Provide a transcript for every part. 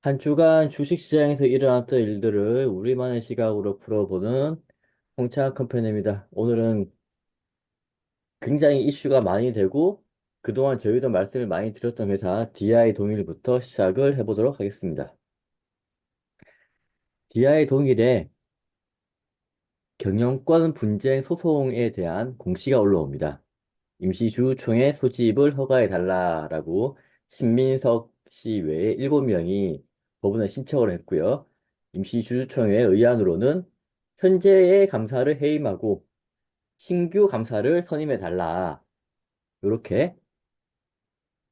한 주간 주식시장에서 일어났던 일들을 우리만의 시각으로 풀어보는 홍차 컴퍼니입니다. 오늘은 굉장히 이슈가 많이 되고 그동안 저희도 말씀을 많이 드렸던 회사 DI 동일부터 시작을 해보도록 하겠습니다. DI 동일의 경영권 분쟁 소송에 대한 공시가 올라옵니다. 임시주주총회 소집을 허가해달라라고 신민석 씨 외에 7명이 법원에 신청을 했고요. 임시주주총회 의안으로는 현재의 감사를 해임하고 신규 감사를 선임해달라. 이렇게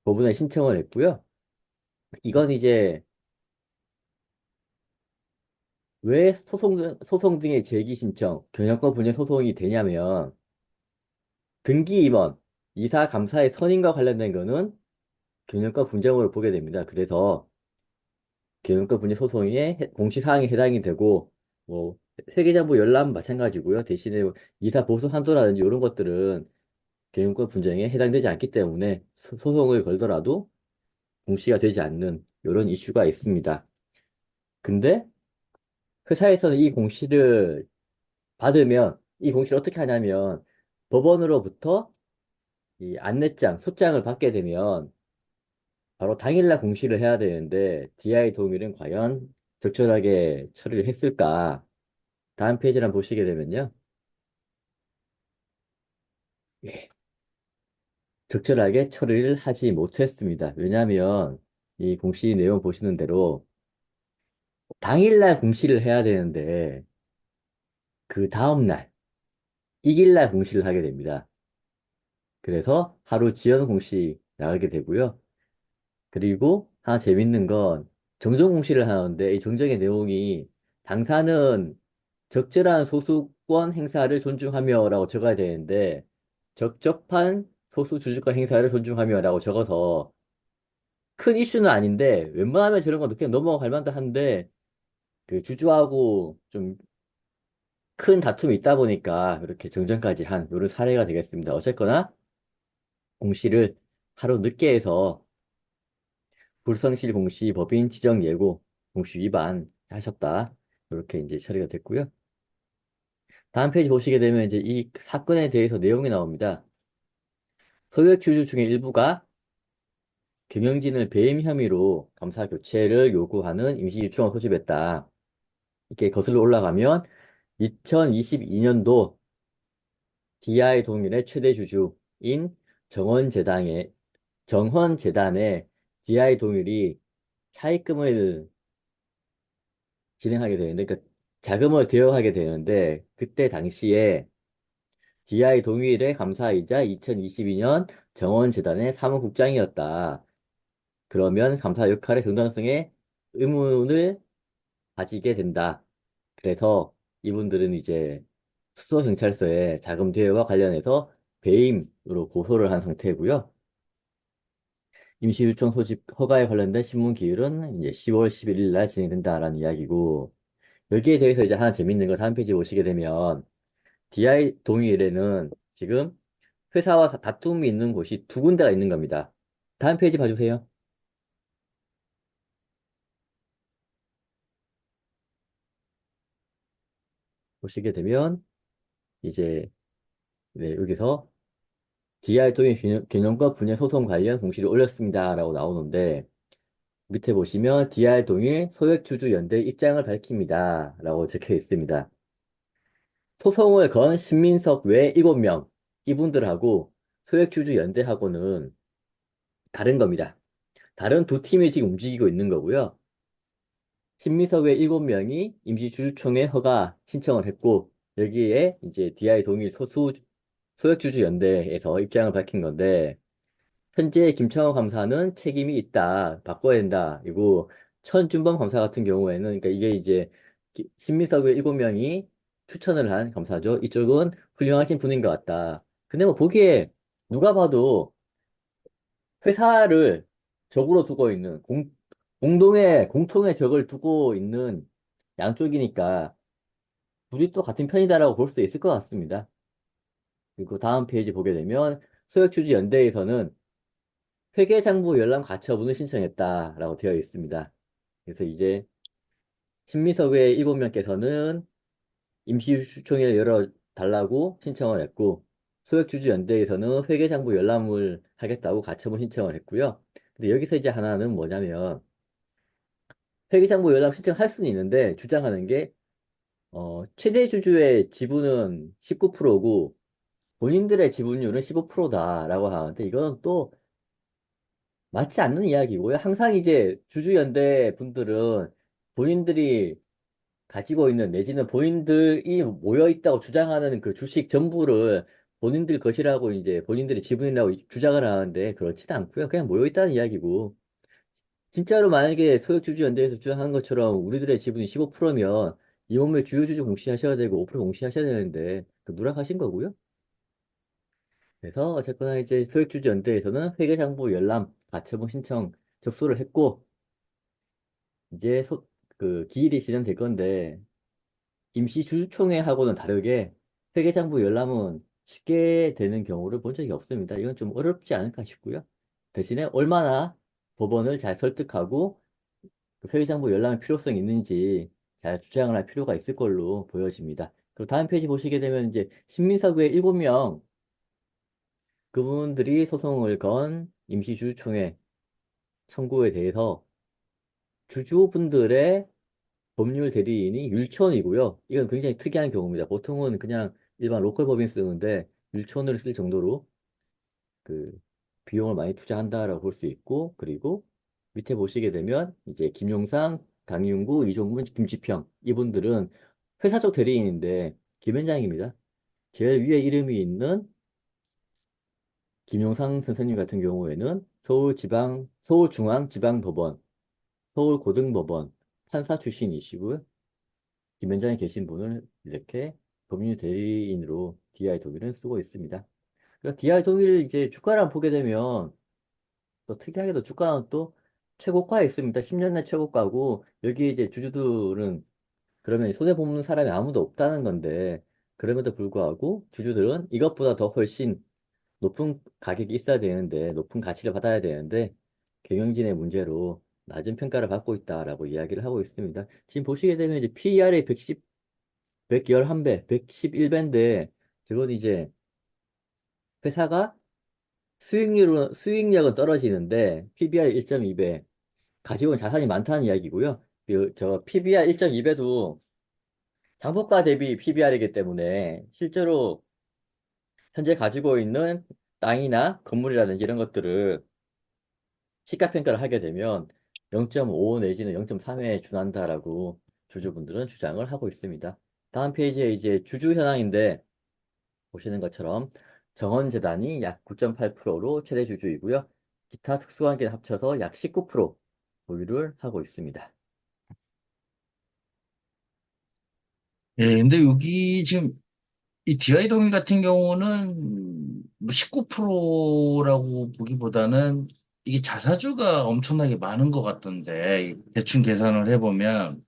법원에 신청을 했고요. 이건 이제 왜 소송 등의 제기 신청, 경영권 분쟁 소송이 되냐면 등기 임원, 이사 감사의 선임과 관련된 거는 경영권 분쟁으로 보게 됩니다. 그래서 경영권 분쟁 소송에 공시사항에 해당이 되고, 뭐, 회계장부 열람 마찬가지고요. 대신에 이사 보수 한도라든지 이런 것들은 경영권 분쟁에 해당되지 않기 때문에 소송을 걸더라도 공시가 되지 않는 이런 이슈가 있습니다. 근데 회사에서는 이 공시를 받으면 이 공시를 어떻게 하냐면 법원으로부터 이 안내장, 소장을 받게 되면 바로 당일날 공시를 해야 되는데 DI 동일은 과연 적절하게 처리를 했을까? 다음 페이지를 한번 보시게 되면요. 예, 적절하게 처리를 하지 못했습니다. 왜냐하면 이 공시 내용 보시는 대로 당일날 공시를 해야 되는데 그 다음날, 이길날 공시를 하게 됩니다. 그래서 하루 지연 공시 나가게 되고요. 그리고 하나 재밌는 건 정정 공시를 하는데 이 정정의 내용이 당사는 적절한 소수권 행사를 존중하며라고 적어야 되는데 적법한 소수 주주권 행사를 존중하며라고 적어서 큰 이슈는 아닌데 웬만하면 저런 거 그냥 넘어갈 만도 한데 그 주주하고 좀 큰 다툼이 있다 보니까 이렇게 정정까지 한 이런 사례가 되겠습니다. 어쨌거나 공시를 하루 늦게 해서 불성실 공시 법인 지정 예고 공시 위반 하셨다. 이렇게 이제 처리가 됐고요. 다음 페이지 보시게 되면 이제 이 사건에 대해서 내용이 나옵니다. 소액 주주 중에 일부가 경영진을 배임 혐의로 검사 교체를 요구하는 임시유청을 소집했다. 이렇게 거슬러 올라가면 2022년도 DI 동일의 최대 주주인 정원재단의 정헌재단의 DI 동일이 차입금을 진행하게 되는데, 그러니까 자금을 대여하게 되는데, 그때 당시에 DI 동일의 감사이자 2022년 정원재단의 사무국장이었다. 그러면 감사 역할의 정당성에 의문을 가지게 된다. 그래서 이분들은 이제 수서경찰서에 자금 대여와 관련해서 배임으로 고소를 한 상태고요. 임시유청 소집 허가에 관련된 신문 기일은 이제 10월 11일 날 진행된다라는 이야기고, 여기에 대해서 이제 하나 재밌는 거 다음 페이지 보시게 되면 DI 동일에는 지금 회사와 다툼이 있는 곳이 두 군데가 있는 겁니다. 다음 페이지 봐주세요. 보시게 되면 이제 네, 여기서 DI 동일 개념과 분야 소송 관련 공시를 올렸습니다라고 나오는데 밑에 보시면 DI 동일 소액주주연대 입장을 밝힙니다라고 적혀 있습니다. 소송을 건 신민석 외 7명 이분들하고 소액주주연대하고는 다른 겁니다. 다른 두 팀이 지금 움직이고 있는 거고요. 신민석의 7명이 임시주주총회 허가 신청을 했고, 여기에 이제 DI 동일 소액주주연대에서 입장을 밝힌 건데, 현재 김창호 감사는 책임이 있다, 바꿔야 된다. 그리고 천준범 감사 같은 경우에는, 그러니까 이게 이제 신민석의 7명이 추천을 한 감사죠. 이쪽은 훌륭하신 분인 것 같다. 근데 뭐 보기에 누가 봐도 회사를 적으로 두고 있는 공통의 적을 두고 있는 양쪽이니까 둘이 또 같은 편이다라고 볼 수 있을 것 같습니다. 그리고 다음 페이지 보게 되면 소액주주연대에서는 회계장부 열람 가처분을 신청했다라고 되어 있습니다. 그래서 이제 신미석의 7명께서는 임시주총회를 열어달라고 신청을 했고, 소액주주연대에서는 회계장부 열람을 하겠다고 가처분 신청을 했고요. 근데 여기서 이제 하나는 뭐냐면, 회계장부 열람 신청할 수는 있는데, 주장하는 게, 최대 주주의 지분은 19%고, 본인들의 지분율은 15%다라고 하는데, 이거는 또 맞지 않는 이야기고요. 항상 이제 주주연대 분들은 본인들이 가지고 있는 내지는 본인들이 모여 있다고 주장하는 그 주식 전부를 본인들 것이라고 이제 본인들의 지분이라고 주장을 하는데 그렇지는 않고요. 그냥 모여 있다는 이야기고 진짜로 만약에 소액주주연대에서 주장한 것처럼 우리들의 지분이 15%면 이 몸에 주요주주 공시하셔야 되고 5% 공시하셔야 되는데 그 누락하신 거고요. 그래서 어쨌거나 이제 소액주주연대에서는 회계장부 열람 가처분 신청 접수를 했고 이제 그 기일이 진행될 건데 임시주주총회하고는 다르게 회계장부 열람은 쉽게 되는 경우를 본 적이 없습니다. 이건 좀 어렵지 않을까 싶고요. 대신에 얼마나 법원을 잘 설득하고 그 회계장부 열람의 필요성이 있는지 잘 주장을 할 필요가 있을 걸로 보여집니다. 그리고 다음 페이지 보시게 되면 이제 신민사구의 7명 그분들이 소송을 건 임시주주총회 청구에 대해서 주주분들의 법률 대리인이 율촌이고요. 이건 굉장히 특이한 경우입니다. 보통은 그냥 일반 로컬 법인 쓰는데 율촌을 쓸 정도로 그 비용을 많이 투자한다라고 볼 수 있고 그리고 밑에 보시게 되면 이제 김용상, 강윤구, 이종문, 김지평 이분들은 회사적 대리인인데 김현장입니다. 제일 위에 이름이 있는 김용상 선생님 같은 경우에는 서울중앙지방법원, 서울고등법원 판사 출신이시고요. 김현장에 계신 분을 이렇게 법률 대리인으로 DI 독일은 쓰고 있습니다. 그래서 DI 독일 이제 주가를 보게 되면 또 특이하게도 주가는 또 최고가에 있습니다. 10년 내 최고가고 여기 이제 주주들은 그러면 손해보는 사람이 아무도 없다는 건데 그럼에도 불구하고 주주들은 이것보다 더 훨씬 높은 가격이 있어야 되는데 높은 가치를 받아야 되는데 경영진의 문제로 낮은 평가를 받고 있다라고 이야기를 하고 있습니다. 지금 보시게 되면 이제 PER이 111배, 111배인데, 저건 이제 회사가 수익률은 떨어지는데, PBR 1.2배, 가지고 있는 자산이 많다는 이야기고요. 저 PBR 1.2배도 장부가 대비 PBR이기 때문에, 실제로 현재 가지고 있는 땅이나 건물이라든지 이런 것들을 시가평가를 하게 되면 0.5 내지는 0.3에 준한다라고 주주분들은 주장을 하고 있습니다. 다음 페이지에 이제 주주 현황인데, 보시는 것처럼 정원재단이 약 9.8%로 최대 주주이고요. 기타 특수관계를 합쳐서 약 19% 보유를 하고 있습니다. 예, 근데 여기 지금 이 DI 동일 같은 경우는 뭐 19%라고 보기보다는 이게 자사주가 엄청나게 많은 것 같던데 대충 계산을 해보면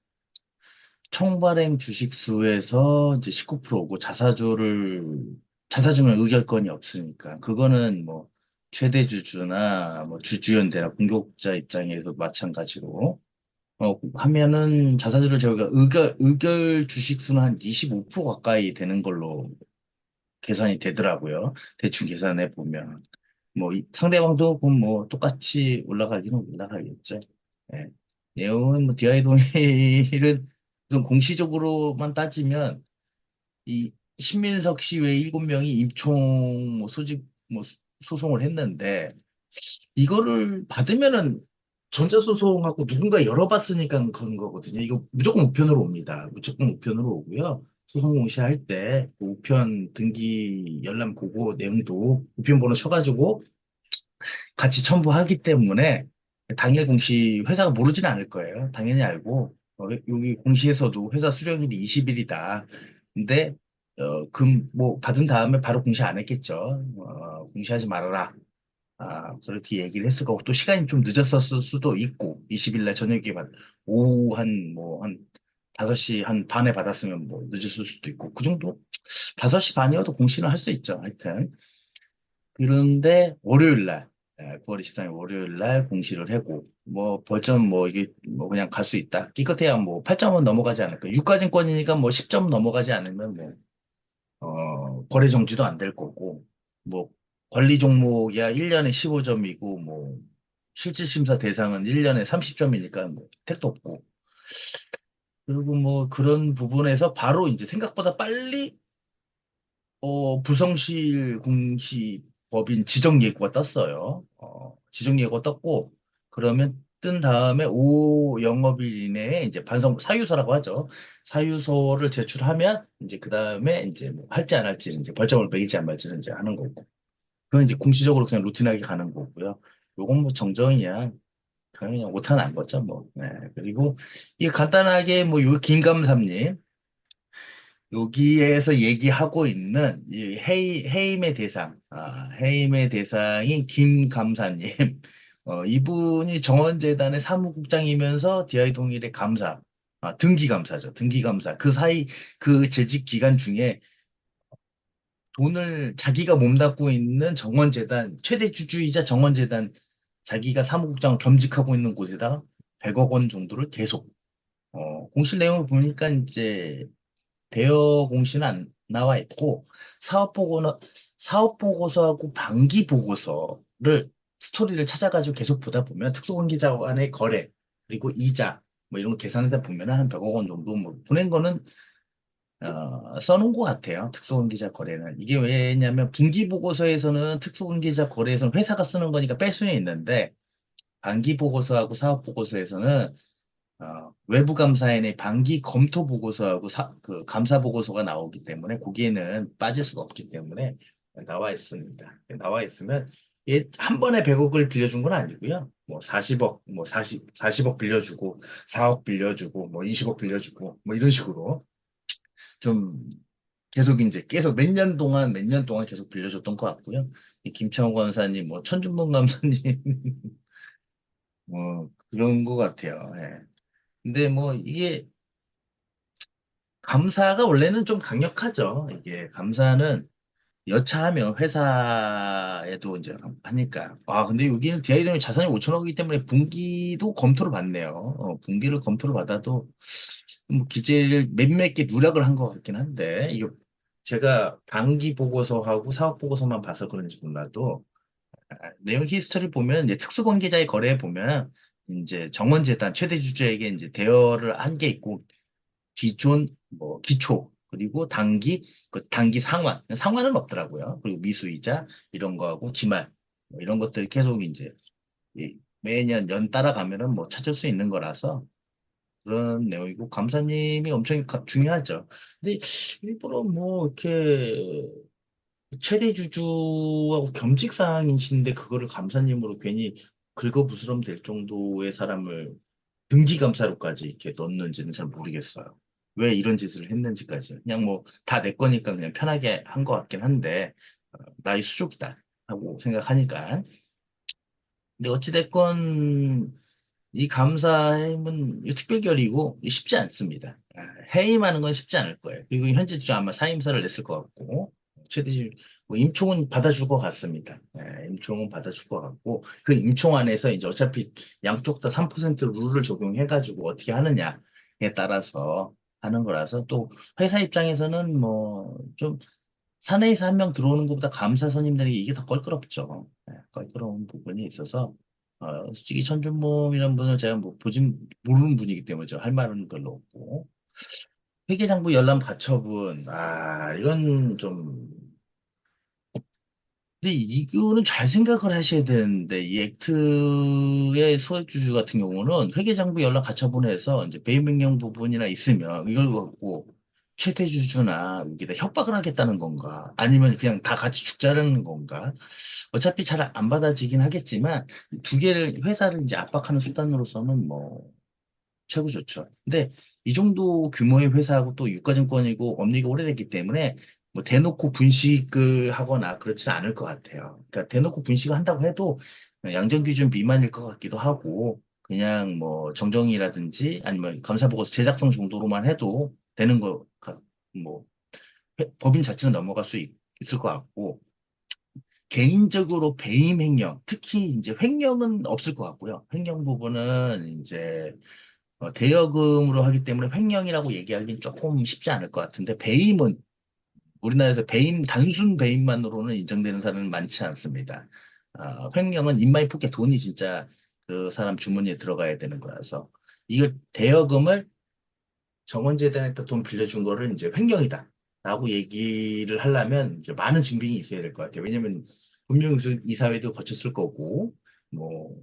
총발행 주식수에서 이제 19%고 자사주면 의결권이 없으니까 그거는 뭐 최대 주주나 뭐 주주연대나 공격자 입장에서 마찬가지로 하면은 자사주를 저희가 의결 주식수는 한 25% 가까이 되는 걸로 계산이 되더라고요. 대충 계산해 보면. 뭐, 상대방도 그럼 뭐 똑같이 올라가기는 올라가겠죠. 예. 내용은 뭐, DI 동일은 우선 공시적으로만 따지면 이 신민석 씨 외 7명이 임총 뭐 소집 뭐 소송을 했는데 이거를 받으면은 전자소송하고 누군가 열어봤으니까 그런 거거든요. 이거 무조건 우편으로 옵니다. 무조건 우편으로 오고요. 소송 공시할 때그 우편 등기 열람 보고 내용도 우편 번호 쳐가지고 같이 첨부하기 때문에 당일 공시 회사가 모르지는 않을 거예요. 당연히 알고 여기 공시에서도 회사 수령일이 20일이다. 근데 뭐 받은 다음에 바로 공시 안 했겠죠. 공시하지 말아라. 그렇게 얘기를 했을 거고, 또 시간이 좀 늦었을 수도 있고, 20일 날 저녁에 오후 한 5시 한 반에 받았으면 뭐 늦었을 수도 있고, 그 정도? 5시 반이어도 공시는 할 수 있죠, 하여튼. 그런데 월요일 날, 9월 23일 월요일 날 공시를 하고, 뭐, 벌점 뭐, 이게, 뭐, 그냥 갈 수 있다. 기껏해야 뭐, 8점은 넘어가지 않을까. 유가증권이니까 뭐, 10점 넘어가지 않으면 뭐, 거래 정지도 안 될 거고, 뭐, 관리 종목이야 1년에 15점이고, 뭐, 실질심사 대상은 1년에 30점이니까 뭐, 택도 없고. 그리고 뭐, 그런 부분에서 바로 이제 생각보다 빨리 부성실 공시법인 지정 예고가 떴어요. 지정 예고가 떴고, 그러면 뜬 다음에 5 영업일 이내에 이제 사유서라고 하죠. 사유서를 제출하면 이제 그 다음에 이제 뭐 할지 안 할지는 이제 벌점을 매길지 안 말지는 이제 하는 거고. 그건 이제 공시적으로 그냥 루틴하게 가는 거고요. 요건 뭐 정정이야. 그냥 오타난 거죠, 뭐. 네. 그리고 이게 간단하게 뭐 요 김감삼님, 여기에서 얘기하고 있는 이 해임의 대상, 해임의 대상인 김 감사님, 이분이 정원재단의 사무국장이면서 DI 동일의 감사, 등기감사죠. 등기감사. 그 사이, 그 재직 기간 중에 돈을 자기가 몸담고 있는 정원재단, 최대 주주이자 정원재단, 자기가 사무국장을 겸직하고 있는 곳에다가 100억 원 정도를 계속, 공실 내용을 보니까 이제 대여 공시는 안 나와 있고 사업 보고서하고 반기 보고서를 스토리를 찾아가지고 계속 보다 보면 특수관계자 간의 거래 그리고 이자 뭐 이런 거 계산하다 보면 한 100억 원 정도 뭐 보낸 거는 써놓은 것 같아요. 특수관계자 거래는 이게 왜냐면 분기 보고서에서는 특수관계자 거래에서는 회사가 쓰는 거니까 뺄 수는 있는데 반기 보고서하고 사업 보고서에서는 외부 감사인의 반기 검토 보고서하고 그 감사 보고서가 나오기 때문에 거기에는 빠질 수가 없기 때문에 나와 있습니다. 나와 있으면 한 번에 100억을 빌려준 건 아니고요. 뭐 40억, 뭐 40억 빌려주고 4억 빌려주고 뭐 20억 빌려주고 뭐 이런 식으로 좀 계속 몇 년 동안 계속 빌려줬던 것 같고요. 이 김창호 감사님, 뭐 천준봉 감사님 뭐 그런 것 같아요. 예. 근데 뭐 이게 감사가 원래는 좀 강력하죠. 이게 감사는 여차하면 회사에도 이제 하니까. 근데 여기는 디아이점이 자산이 5천억이기 때문에 분기도 검토를 받네요. 분기를 검토를 받아도 뭐 기재를 몇몇 개 누락을 한 것 같긴 한데, 이거 제가 단기 보고서하고 사업 보고서만 봐서 그런지 몰라도, 내용 히스토리 보면, 이제 특수관계자의 거래에 보면, 이제 정원재단 최대 주주에게 이제 대여를 한 게 있고, 기존, 뭐, 기초, 그리고 단기 상환은 없더라고요. 그리고 미수이자, 이런 거하고 기말, 뭐 이런 것들 계속 이제, 매년 연 따라가면은 뭐 찾을 수 있는 거라서 그런 내용이고, 감사님이 엄청 중요하죠. 근데 일부러 뭐, 이렇게, 최대 주주하고 겸직 사항이신데, 그거를 감사님으로 괜히 긁어부스럼 될 정도의 사람을 등기감사로까지 이렇게 넣는지는 잘 모르겠어요. 왜 이런 짓을 했는지까지. 그냥 뭐, 다 내 거니까 그냥 편하게 한 것 같긴 한데, 나의 수족이다. 하고 생각하니까. 근데 어찌됐건, 이 감사임은 특별결이고 쉽지 않습니다. 해임하는 건 쉽지 않을 거예요. 그리고 현재 좀 아마 사임서를 냈을 것 같고, 최대실, 뭐 임총은 받아줄 것 같습니다. 임총은 받아줄 것 같고, 그 임총 안에서 이제 어차피 양쪽 다 3% 룰을 적용해가지고 어떻게 하느냐에 따라서 하는 거라서 또 회사 입장에서는 뭐 좀 사내에서 한 명 들어오는 것보다 감사 선임들이 이게 더 껄끄럽죠. 껄끄러운 부분이 있어서 솔직히 천준범이라는 분을 제가 뭐 보진 모르는 분이기 때문에 저 할 말은 별로 없고 회계장부 열람 가처분 이건 좀 근데 이거는 잘 생각을 하셔야 되는데 이 액트의 소액주주 같은 경우는 회계장부 연락 가처분해서 이제 배임 변경 부분이나 있으면 이걸 갖고 최대주주나 여기다 협박을 하겠다는 건가 아니면 그냥 다 같이 죽자라는 건가 어차피 잘 안 받아지긴 하겠지만 두 개를 회사를 이제 압박하는 수단으로서는 뭐 최고 좋죠. 근데 이 정도 규모의 회사하고 또 유가증권이고 업리가 오래됐기 때문에 뭐 대놓고 분식을 하거나 그렇지는 않을 것 같아요. 그러니까 대놓고 분식을 한다고 해도 양정기준 미만일 것 같기도 하고 그냥 뭐 정정이라든지 아니면 감사보고서 제작성 정도로만 해도 되는 거, 뭐 법인 자체는 넘어갈 수 있을 것 같고 개인적으로 배임 횡령, 특히 이제 횡령은 없을 것 같고요. 횡령 부분은 이제 대여금으로 하기 때문에 횡령이라고 얘기하기는 조금 쉽지 않을 것 같은데 배임은 우리나라에서 배임, 단순 배임만으로는 인정되는 사람은 많지 않습니다. 횡령은 인마이 포켓 돈이 진짜 그 사람 주머니에 들어가야 되는 거라서 이거 대여금을 정원재단에다 돈 빌려준 거를 이제 횡령이다. 라고 얘기를 하려면 이제 많은 증빙이 있어야 될 것 같아요. 왜냐면 분명히 그 이사회도 거쳤을 거고, 뭐,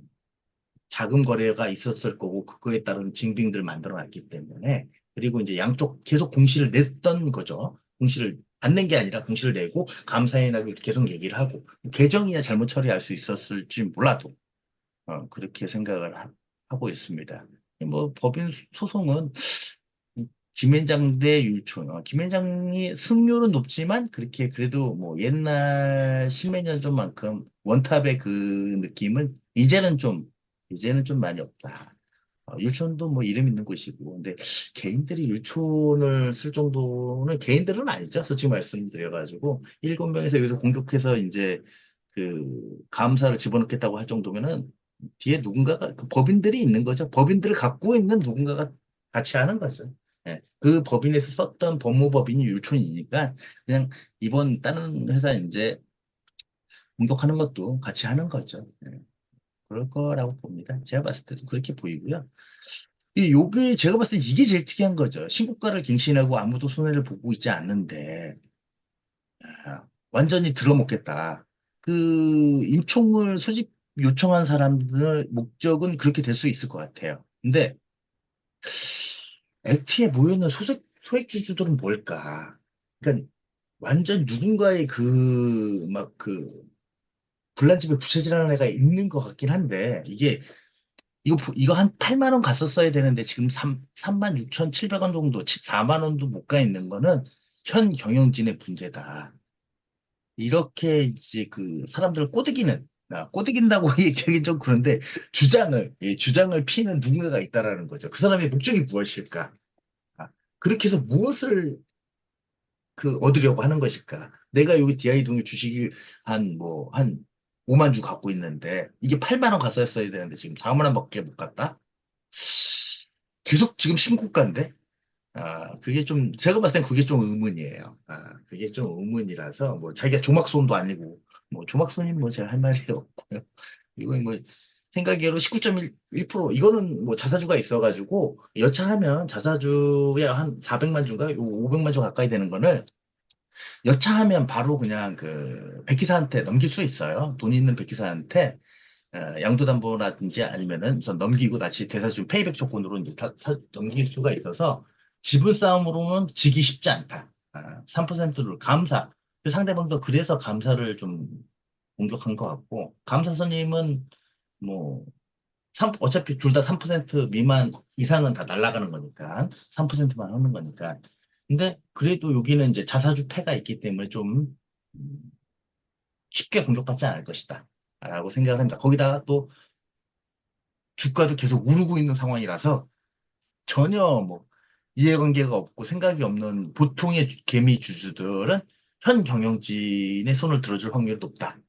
자금 거래가 있었을 거고, 그거에 따른 증빙들 만들어 놨기 때문에, 그리고 이제 양쪽 계속 공시를 냈던 거죠. 공시를 안 낸 게 아니라 공시를 내고, 감사인하고 계속 얘기를 하고, 계정이야 잘못 처리할 수 있었을지 몰라도, 그렇게 생각을 하고 있습니다. 뭐, 법인 소송은 김앤장 대 율촌. 김앤장이 승률은 높지만 그렇게 그래도 뭐 옛날 십몇 년 전만큼 원탑의 그 느낌은 이제는 좀 많이 없다. 율촌도 뭐 이름 있는 곳이고 근데 개인들이 율촌을 쓸 정도는 개인들은 아니죠. 솔직히 말씀드려가지고 일곱 명에서 여기서 공격해서 이제 그 감사를 집어넣겠다고 할 정도면은 뒤에 누군가가 그 법인들이 있는 거죠. 법인들을 갖고 있는 누군가가 같이 하는 거죠. 예, 그 법인에서 썼던 법무법인이 율촌이니까 그냥 이번 다른 회사 이제 공격하는 것도 같이 하는 거죠. 예, 그럴 거라고 봅니다. 제가 봤을 때도 그렇게 보이고요. 요게 제가 봤을 때 이게 제일 특이한 거죠. 신고가를 갱신하고 아무도 손해를 보고 있지 않는데 완전히 들어먹겠다. 그 임총을 소집 요청한 사람들 목적은 그렇게 될 수 있을 것 같아요. 근데 액티에 모여있는 소액주주들은 뭘까? 그러니까 완전 누군가의 막 불난집에 부채질하는 애가 있는 것 같긴 한데 이거 한 8만 원 갔었어야 되는데 지금 3만 6,700원 정도, 4만 원도 못 가 있는 거는 현 경영진의 문제다. 이렇게 이제 그 사람들을 꼬드긴다고 얘기하기 좀 그런데 주장을 피는 누군가가 있다라는 거죠. 그 사람의 목적이 무엇일까? 아, 그렇게 해서 무엇을 얻으려고 하는 것일까? 내가 여기 디아이동에 주식을 한 5만 주 갖고 있는데 이게 8만 원 갔었어야 되는데 지금 4만 원밖에 못 갔다? 계속 지금 신고가인데? 그게 좀, 제가 봤을 땐 그게 좀 의문이에요. 그게 좀 의문이라서, 뭐, 자기가 조막손도 아니고, 뭐, 조막손이 뭐, 제가 할 말이 없고요. 이건 뭐, 생각외로 19.1%, 이거는 뭐, 자사주가 있어가지고, 여차하면 자사주야 한 400만 주인가? 500만 주 가까이 되는 거를, 여차하면 바로 그냥 백기사한테 넘길 수 있어요. 돈 있는 백기사한테, 양도담보라든지 아니면은 우선 넘기고 다시 대사주 페이백 조건으로 이제 넘길 수가 있어서 지분 싸움으로는 지기 쉽지 않다. 3%를 그 상대방도 그래서 감사를 좀 공격한 것 같고 감사선임은 뭐 어차피 둘 다 3% 미만 이상은 다 날아가는 거니까 3%만 하는 거니까 근데 그래도 여기는 이제 자사주 패가 있기 때문에 좀 음, 쉽게 공격받지 않을 것이다. 라고 생각을 합니다. 거기다가 또 주가도 계속 오르고 있는 상황이라서 전혀 뭐 이해관계가 없고 생각이 없는 보통의 개미 주주들은 현 경영진의 손을 들어줄 확률이 높다.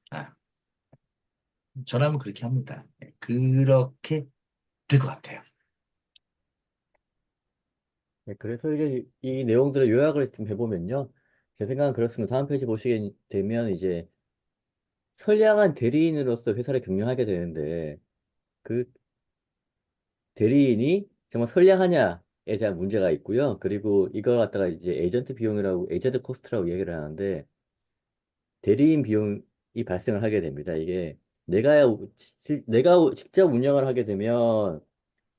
저라면 그렇게 합니다. 그렇게 될 것 같아요. 네, 그래서 이제 이 내용들을 요약을 좀 해보면요. 제 생각은 그렇습니다. 다음 페이지 보시게 되면 이제 선량한 대리인으로서 회사를 경영하게 되는데 그 대리인이 정말 선량하냐에 대한 문제가 있고요. 그리고 이거 갖다가 이제 에이전트 코스트라고 얘기를 하는데 대리인 비용이 발생을 하게 됩니다. 이게 내가 직접 운영을 하게 되면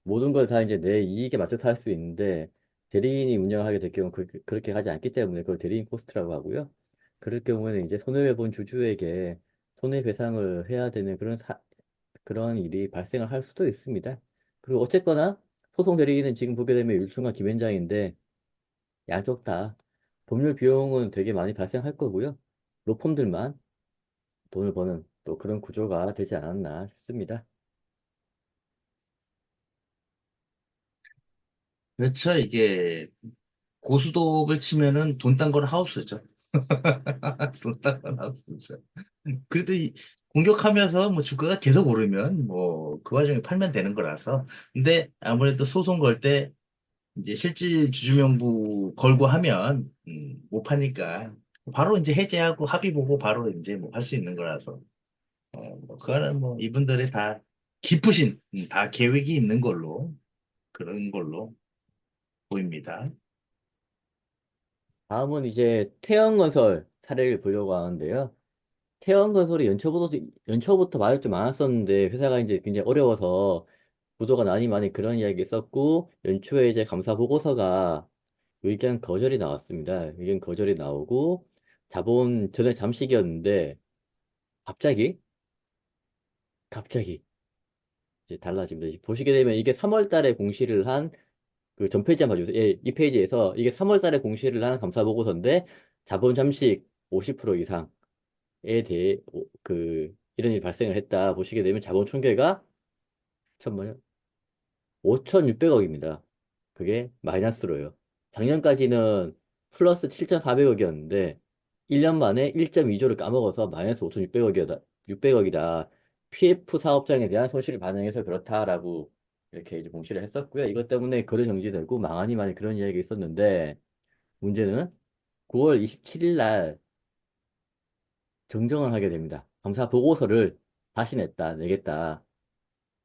모든 걸 다 이제 내 이익에 맞춰서 할 수 있는데 대리인이 운영을 하게 될 경우 그렇게 하지 않기 때문에 그걸 대리인 코스트라고 하고요. 그럴 경우에는 이제 손해를 본 주주에게 손해배상을 해야 되는 그런 일이 발생을 할 수도 있습니다. 그리고 어쨌거나 소송 대리인은 지금 보게 되면 율촌과 김현장인데 양쪽 다 법률 비용은 되게 많이 발생할 거고요. 로펌들만 돈을 버는 또 그런 구조가 되지 않았나 싶습니다. 그렇죠. 이게 고수톱을 치면은 돈 딴 거는 하우스죠. 쏟다가 나왔죠. 그래도 공격하면서 뭐 주가가 계속 오르면 뭐 그 와중에 팔면 되는 거라서. 근데 아무래도 소송 걸 때 이제 실질 주주명부 걸고 하면 못 파니까 바로 이제 해제하고 합의 보고 바로 이제 뭐 할 수 있는 거라서 뭐 그거는 뭐 이분들의 다 깊으신 다 계획이 있는 걸로 그런 걸로 보입니다. 다음은 이제 태형건설 사례를 보려고 하는데요. 태형건설이 연초부터 말이 좀 많았었는데 회사가 이제 굉장히 어려워서 부도가 나니 많이 그런 이야기 썼고 연초에 이제 감사 보고서가 의견 거절이 나왔습니다. 의견 거절이 나오고 자본 전에 잠식이었는데 갑자기 갑자기 이제 달라집니다. 이제 보시게 되면 이게 3월 달에 공시를 한 그 전 페이지 한번 봐주세요. 예, 이 페이지에서 이게 3월 달에 공시를 한 감사 보고서인데 자본 잠식 50% 이상에 대해 이런 일이 발생을 했다. 보시게 되면 자본 총계가 천만요. 5,600억입니다. 그게 마이너스로요. 작년까지는 플러스 7,400억이었는데 1년 만에 1.2조를 까먹어서 마이너스 5,600억이다. 600억이다. PF 사업장에 대한 손실을 반영해서 그렇다라고 이렇게 이제 공시를 했었고요. 이것 때문에 거래 정지되고 망하니 많이 그런 이야기가 있었는데 문제는 9월 27일 날 정정을 하게 됩니다. 감사 보고서를 다시 내겠다.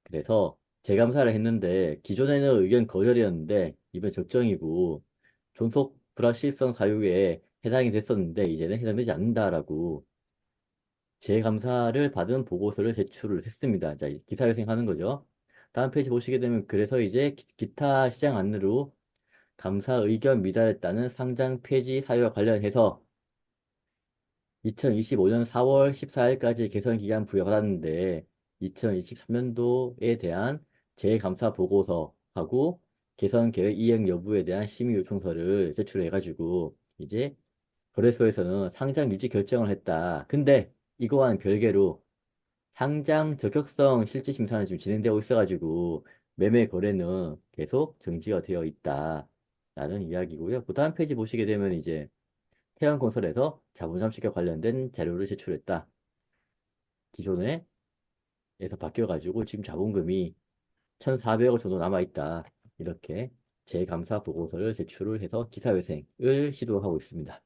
그래서 재감사를 했는데 기존에는 의견 거절이었는데 이번 적정이고 존속 불확실성 사유에 해당이 됐었는데 이제는 해당되지 않는다라고 재감사를 받은 보고서를 제출을 했습니다. 자, 기사회생하는 거죠. 다음 페이지 보시게 되면 그래서 이제 기타 시장 안내로 감사 의견 미달했다는 상장 폐지 사유와 관련해서 2025년 4월 14일까지 개선 기간 부여받았는데 2023년도에 대한 재감사 보고서하고 개선 계획 이행 여부에 대한 심의 요청서를 제출해가지고 이제 거래소에서는 상장 유지 결정을 했다. 근데 이거와는 별개로 상장 적격성 실질 심사는 지금 진행되고 있어가지고 매매 거래는 계속 정지가 되어 있다라는 이야기고요. 그 다음 페이지 보시게 되면 이제 태양건설에서 자본 잠식과 관련된 자료를 제출했다. 기존에 에서 바뀌어가지고 지금 자본금이 1,400억 정도 남아있다. 이렇게 재감사 보고서를 제출을 해서 기사회생을 시도하고 있습니다.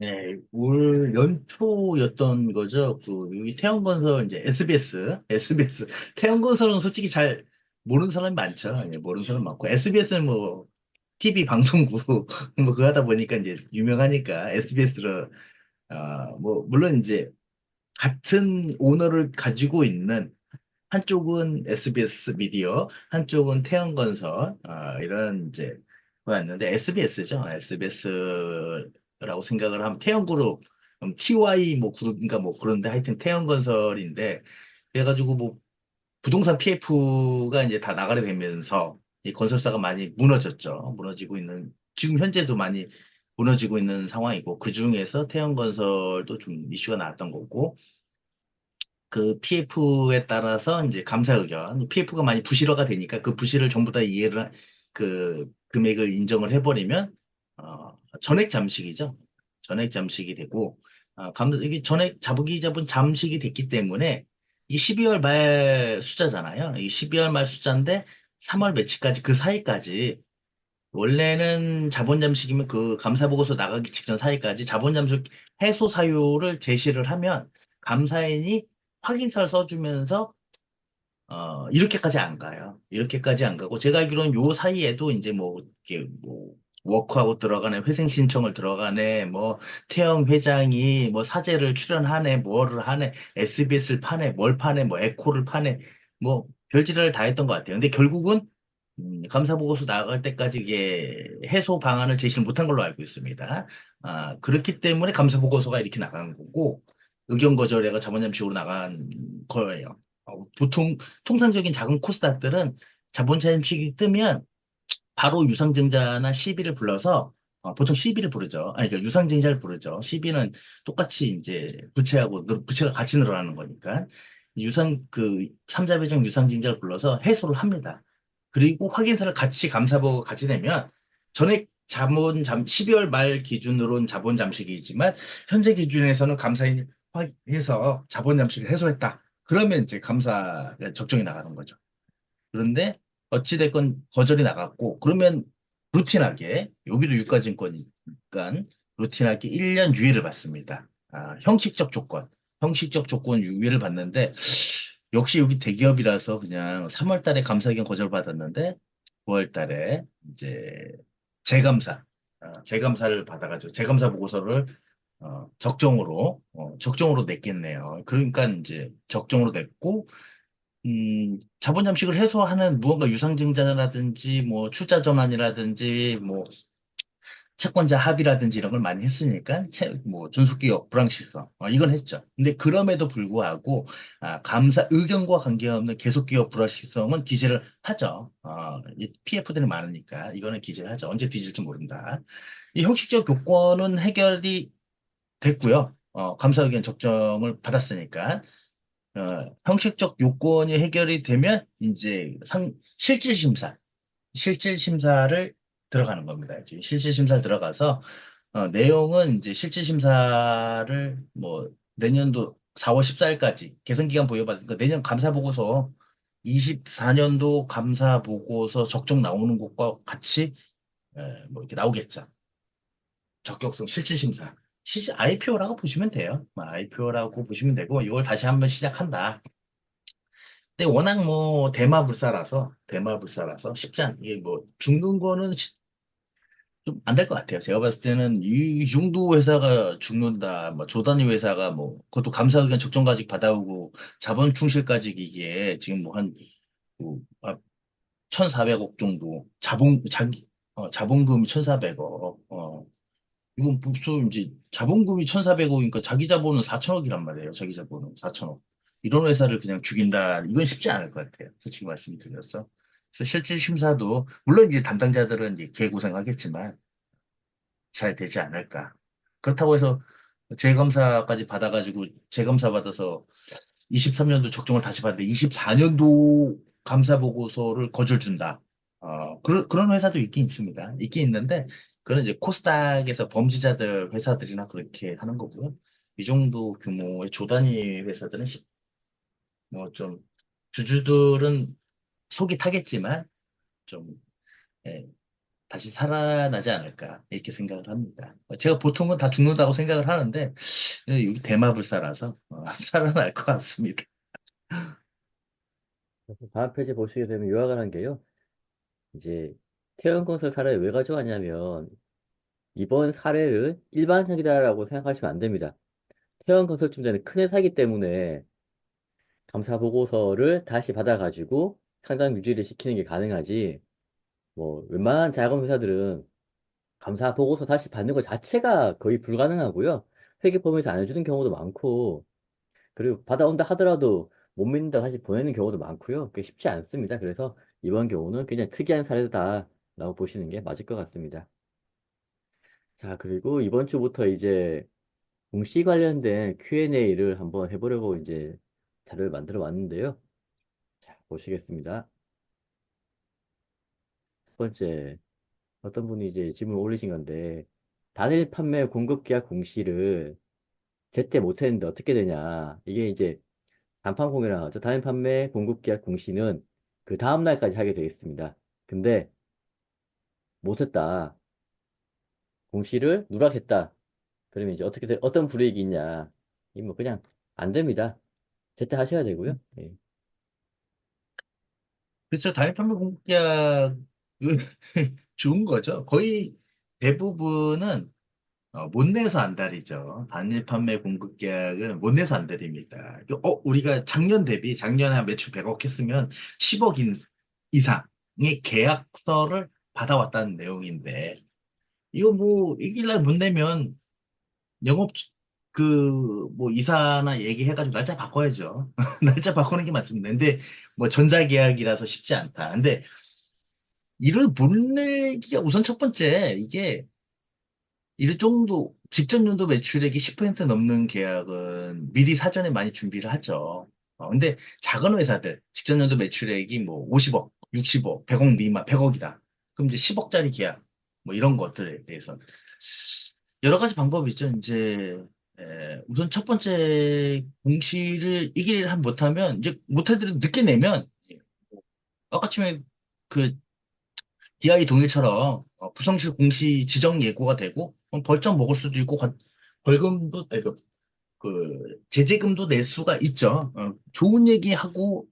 네, 올 연초였던 거죠. 여기 태양건설 이제 SBS 태양건설은 솔직히 잘 모르는 사람이 많죠. 예, 모르는 사람 많고 SBS는 뭐 TV 방송국 뭐 그거 하다 보니까 이제 유명하니까 SBS로 뭐 물론 이제 같은 오너를 가지고 있는 한쪽은 SBS 미디어, 한쪽은 태양건설, 이런 이제 거였는데 SBS죠. SBS라고 생각을 하면 태양그룹, TY 뭐 그룹인가 뭐 그런데 하여튼 태양건설인데 그래가지고 뭐 부동산 PF가 이제 다 나가게 되면서 이 건설사가 많이 무너졌죠. 무너지고 있는 지금 현재도 많이 무너지고 있는 상황이고 그 중에서 태양건설도 좀 이슈가 나왔던 거고 그 PF에 따라서 이제 감사 의견, PF가 많이 부실화가 되니까 그 부실을 전부 다 그 금액을 인정을 해버리면, 전액 잠식이죠. 전액 잠식이 되고, 이게 전액 자부기 자본 잠식이 됐기 때문에, 이 12월 말 숫자잖아요. 이 12월 말 숫자인데, 3월 며칠까지 그 사이까지 원래는 자본 잠식이면 그 감사 보고서 나가기 직전 사이까지 자본 잠식 해소 사유를 제시를 하면 감사인이 확인서를 써주면서 이렇게까지 안 가요. 이렇게까지 안 가고 제가 알기로는 요 사이에도 이제 뭐 이렇게 뭐 워크아웃 들어가네, 회생 신청을 들어가네, 뭐 태영 회장이 뭐 사제를 출연하네, 뭐를 하네, SBS를 파네, 뭘 파네, 뭐 에코를 파네, 뭐 별짓을 다 했던 것 같아요. 근데 결국은 감사 보고서 나갈 때까지 이게 해소 방안을 제시를 못한 걸로 알고 있습니다. 그렇기 때문에 감사 보고서가 이렇게 나간 거고 의견 거절해가 자본 잠식으로 나간 거예요. 보통 통상적인 작은 코스닥들은 자본 잠식이 뜨면 바로 유상증자나 시비를 불러서 보통 시비를 부르죠. 아니 그러니까 유상증자를 부르죠. 시비는 똑같이 이제 부채가 같이 늘어나는 거니까 삼자 배정 유상증자를 불러서 해소를 합니다. 그리고 확인서를 같이 감사보고 같이 내면 전액 자본 12월 말 기준으로는 자본 잠식이지만 현재 기준에서는 감사인이 확인해서 자본 잠식을 해소했다. 그러면 이제 감사 적정이 나가는 거죠. 그런데 어찌됐건 거절이 나갔고 그러면 루틴하게 여기도 유가증권이니까 루틴하게 1년 유예를 받습니다. 형식적 조건, 형식적 조건 유예를 받는데 역시 여기 대기업이라서 그냥 3월 달에 감사의견 거절받았는데 9월 달에 이제 재감사, 재감사를 받아가지고 재감사 보고서를 적정으로 냈겠네요. 그러니까 이제 적정으로 냈고 자본 잠식을 해소하는 무언가 유상증자라든지 뭐 출자 전환이라든지 뭐 채권자 합의라든지 이런 걸 많이 했으니까 뭐 존속기업 불황실성 이건 했죠. 근데 그럼에도 불구하고 감사 의견과 관계없는 계속기업 불황실성은 기재를 하죠. 이 PF들이 많으니까 이거는 기재를 하죠. 언제 뒤질지 모른다. 이 형식적 요건은 해결이 됐고요. 감사 의견 적정을 받았으니까. 형식적 요건이 해결이 되면 이제 실질심사를 들어가는 겁니다. 지금 실질심사를 들어가서 내용은 이제 실질심사를 뭐 내년도 4월 14일까지 개선기간 부여받으니까 내년 감사보고서 24년도 감사보고서 적정 나오는 것과 같이 뭐 이렇게 나오겠죠. 적격성 실질심사. IPO라고 보시면 돼요. IPO라고 보시면 되고 이걸 다시 한번 시작한다. 근데 워낙 뭐 대마불사라서 쉽지 않, 이게 뭐 죽는 거는 좀 안 될 것 같아요. 제가 봤을 때는 이 정도 회사가 죽는다, 뭐 조단위 회사가 뭐 그것도 감사 의견 적정가직 받아오고 자본 충실가직 이게 지금 뭐 한 1,400억 정도 자본금이 1,400억. 이건 무슨 이제 자본금이 1,400억이니까 자기 자본은 4천억이란 말이에요. 자기 자본은 4천억. 이런 회사를 그냥 죽인다. 이건 쉽지 않을 것 같아요. 솔직히 말씀드려서. 그래서 실질 심사도 물론 이제 담당자들은 이제 개고생하겠지만 잘 되지 않을까. 그렇다고 해서 재검사까지 받아가지고 재검사 받아서 23년도 적정을 다시 받는데 24년도 감사 보고서를 거절 준다. 그런 회사도 있긴 있습니다. 있긴 있는데, 그건 이제 코스닥에서 범죄자들 회사들이나 그렇게 하는 거고요. 이 정도 규모의 조단위 회사들은 뭐 좀, 주주들은 속이 타겠지만, 좀, 예, 다시 살아나지 않을까, 이렇게 생각을 합니다. 제가 보통은 다 죽는다고 생각을 하는데, 여기 대마불사라서, 살아날 것 같습니다. 다음 페이지 보시게 되면 요약을 한 게요. 이제 태연건설 사례를 왜 가져왔냐면 이번 사례를 일반적이다라고 생각하시면 안 됩니다. 태연건설중자는 큰 회사이기 때문에 감사 보고서를 다시 받아가지고 상장 유지를 시키는 게 가능하지. 뭐 웬만한 자금 회사들은 감사 보고서 다시 받는 것 자체가 거의 불가능하고요. 회계법에서 안 해주는 경우도 많고, 그리고 받아온다 하더라도 못 믿는다 다시 보내는 경우도 많고요. 그게 쉽지 않습니다. 그래서 이번 경우는 그냥 특이한 사례다라고 보시는 게 맞을 것 같습니다. 자, 그리고 이번 주부터 이제 공시 관련된 Q&A를 한번 해보려고 이제 자료를 만들어 왔는데요. 자, 보시겠습니다. 첫 번째, 어떤 분이 이제 질문을 올리신 건데, 단일 판매 공급 계약 공시를 제때 못했는데 어떻게 되냐. 이게 이제 단판 공유랑 하죠. 단일 판매 공급 계약 공시는 그 다음 날까지 하게 되겠습니다. 근데 못했다. 공시를 누락했다. 그러면 이제 어떻게 어떤 불이익이 있냐. 이 뭐 그냥 안 됩니다. 제때 하셔야 되고요. 예. 그렇죠. 단일 판매 공급계약 좋은 거죠. 거의 대부분은 못 내서 안달이죠. 단일 판매 공급 계약은 못 내서 안달입니다. 우리가 작년에 한 매출 100억 했으면 10억 이상의 계약서를 받아왔다는 내용인데, 이거 뭐, 이길 날 못 내면 영업, 뭐, 이사나 얘기해가지고 날짜 바꿔야죠. 날짜 바꾸는 게 맞습니다. 근데 뭐, 전자계약이라서 쉽지 않다. 근데 이를 못 내기가 우선 첫 번째, 이게 이 정도 직전 연도 매출액이 10% 넘는 계약은 미리 사전에 많이 준비를 하죠. 근데 작은 회사들 직전 연도 매출액이 뭐 50억, 60억, 100억 미만, 100억이다. 그럼 이제 10억짜리 계약. 뭐 이런 것들에 대해서 여러 가지 방법이 있죠. 이제 우선 첫 번째 공시를 이기를 못하면 이제 못하더라도 늦게 내면 아까 처음에 그 DI 동일처럼 부성실 공시 지정 예고가 되고 벌점 먹을 수도 있고 벌금도 아니, 그 제재금도 낼 수가 있죠. 좋은 얘기하고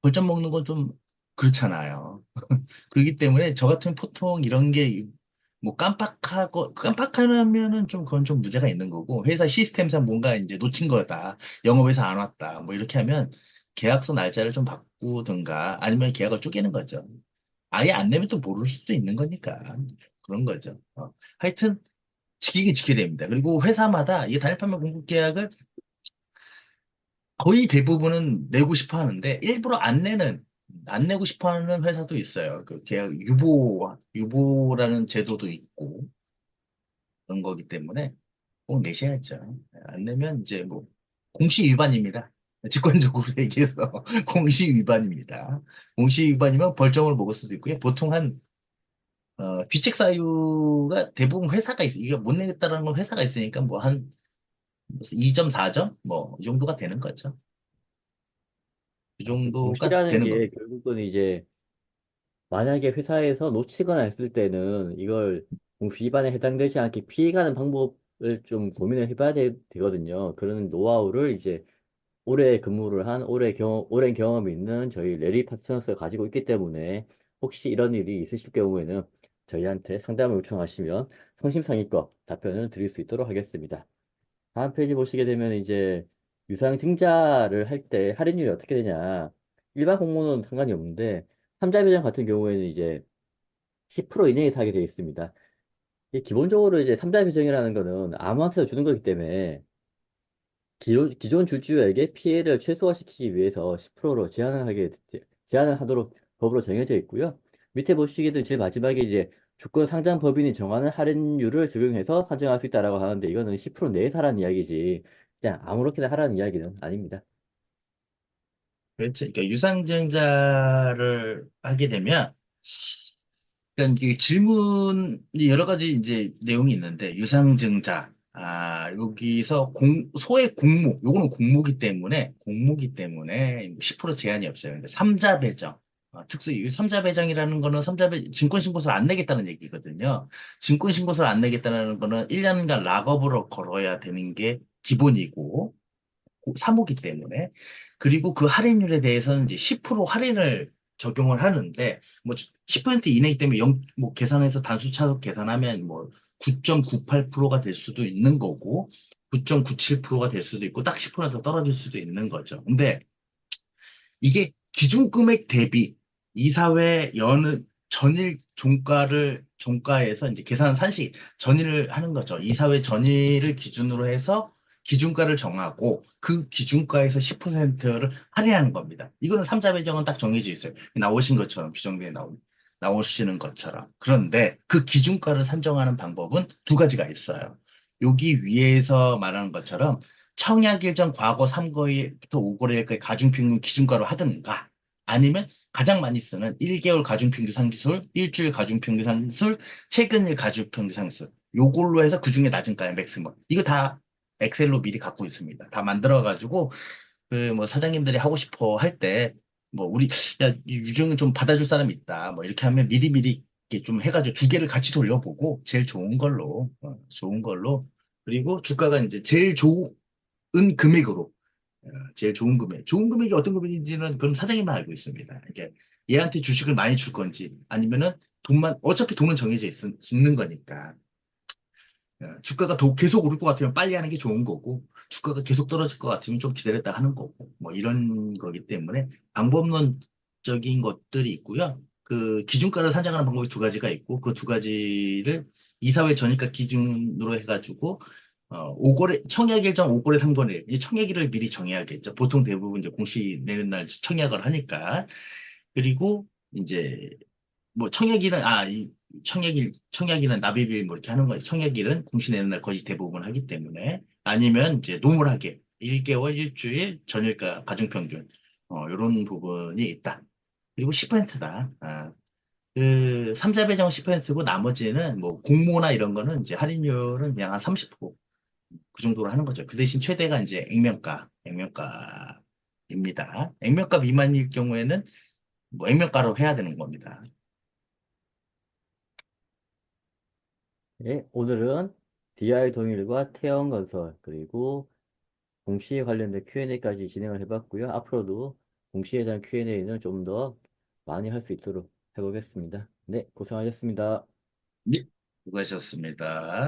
벌점 먹는 건 좀 그렇잖아요. 그렇기 때문에 저 같은 보통 이런 게 뭐 깜빡하면은 좀 그건 좀 문제가 있는 거고 회사 시스템상 뭔가 이제 놓친 거다. 영업에서 안 왔다. 뭐 이렇게 하면 계약서 날짜를 좀 바꾸든가 아니면 계약을 쪼개는 거죠. 아예 안 내면 또 모를 수도 있는 거니까 그런 거죠. 하여튼 지키긴 지켜야 됩니다. 그리고 회사마다 이 단일 판매 공급 계약을 거의 대부분은 내고 싶어 하는데 일부러 안 내고 싶어 하는 회사도 있어요. 그 계약 유보라는 제도도 있고 그런 거기 때문에 꼭 내셔야죠. 안 내면 이제 뭐 공시 위반입니다. 직관적으로 얘기해서 공시 위반입니다. 공시 위반이면 벌점을 먹을 수도 있고요. 보통 한 귀책 사유가 대부분 회사가 있어. 이게 못 내겠다라는 건 회사가 있으니까 뭐 한 2.4점 뭐 이 정도가 되는 거죠. 이 정도가 공시라는 되는 게 겁니다. 결국은 이제 만약에 회사에서 놓치거나 했을 때는 이걸 공시 위반에 해당되지 않게 피해가는 방법을 좀 고민을 해봐야 되거든요. 그런 노하우를 이제 오래 근무를 한 오랜 경험이 있는 저희 레리 파트너스가 가지고 있기 때문에 혹시 이런 일이 있으실 경우에는 저희한테 상담을 요청하시면 성심성의껏 답변을 드릴 수 있도록 하겠습니다. 다음 페이지 보시게 되면 이제 유상증자를 할 때 할인율이 어떻게 되냐. 일반 공모는 상관이 없는데 삼자 배정 같은 경우에는 이제 10% 이내에서 하게 되어 있습니다. 이 기본적으로 이제 삼자 배정이라는 거는 아무한테나 주는 거기 때문에 기존 주주에게 피해를 최소화시키기 위해서 10%로 제한을 하도록 법으로 정해져 있고요. 밑에 보시게 된 제일 마지막에 이제 주권 상장 법인이 정하는 할인율을 적용해서 산정할 수 있다라고 하는데 이거는 10% 내에서 하라는 이야기지 그냥 아무렇게나 하라는 이야기는 아닙니다. 그렇죠. 그러니까 유상증자를 하게 되면 그러니까 이게 질문이 여러 가지 이제 내용이 있는데 유상증자 여기서 소액 공모 요거는 공모기 때문에 10% 제한이 없어요. 근데 삼자 배정 특수 이 삼자 배정이라는 거는 증권 신고서를 안 내겠다는 얘기거든요. 증권 신고서를 안 내겠다는 거는 1년간 락업으로 걸어야 되는 게 기본이고 사모기 때문에 그리고 그 할인율에 대해서는 이제 10% 할인을 적용을 하는데 뭐 10% 이내이기 때문에 뭐 계산해서 단수 차익 계산하면 뭐 9.98%가 될 수도 있는 거고 9.97%가 될 수도 있고 딱 10%더 떨어질 수도 있는 거죠. 근데 이게 기준 금액 대비 이사회 전일 종가에서 이제 계산 산식 전일을 하는 거죠. 이사회 전일을 기준으로 해서 기준가를 정하고 그 기준가에서 10%를 할인하는 겁니다. 이거는 삼자 배정은 딱 정해져 있어요. 나오신 것처럼 규정대에 나오시는 것처럼. 그런데 그 기준가를 산정하는 방법은 두 가지가 있어요. 여기 위에서 말하는 것처럼 청약 일정 과거 3거래부터 5거래일까지 가중평균 기준가로 하든가 아니면 가장 많이 쓰는 1개월 가중평균 상술, 일주일 가중평균 상술, 최근일 가중평균 상술. 요걸로 해서 그중에 낮은 가의 맥시멈. 이거 다 엑셀로 미리 갖고 있습니다. 다 만들어가지고 그 뭐 사장님들이 하고 싶어 할 때 뭐 우리 야 유증은 좀 받아줄 사람 있다. 뭐 이렇게 하면 미리미리 이렇게 좀 해가지고 두 개를 같이 돌려보고 제일 좋은 걸로 그리고 주가가 이제 제일 좋은 금액으로 제일 좋은 금액이 어떤 금액인지는 그럼 사장님만 알고 있습니다. 이게 얘한테 주식을 많이 줄 건지 아니면은 어차피 돈은 정해져 있는 거니까 주가가 더 계속 오를 것 같으면 빨리 하는 게 좋은 거고 주가가 계속 떨어질 것 같으면 좀 기다렸다 하는 거고 뭐 이런 거기 때문에 방법론적인 것들이 있고요. 그 기준가를 산정하는 방법이 두 가지가 있고 그 두 가지를 이사회 전일가 기준으로 해가지고 청약 일정 5거래 3거래 이 청약일을 미리 정해야겠죠. 보통 대부분 이제 공시 내는 날 청약을 하니까 그리고 이제 뭐 청약일은 납입일 뭐 이렇게 하는 거예요. 청약일은 공시 내는 날 거의 대부분 하기 때문에 아니면 이제 노멀하게 1개월, 일주일, 전일가, 가중평균 이런 부분이 있다. 그리고 10%다. 그 삼자 배정 10%고 나머지는 뭐 공모나 이런 거는 이제 할인율은 그냥 한 30%그 정도로 하는 거죠. 그 대신 최대가 이제 액면가입니다. 액면가 미만일 경우에는 뭐 액면가로 해야 되는 겁니다. 네, 오늘은 DI 동일과 태형 건설 그리고 공시에 관련된 Q&A까지 진행을 해봤고요. 앞으로도 공시에 대한 Q&A는 좀 더 많이 할 수 있도록 해보겠습니다. 네, 고생하셨습니다. 네, 수고하셨습니다.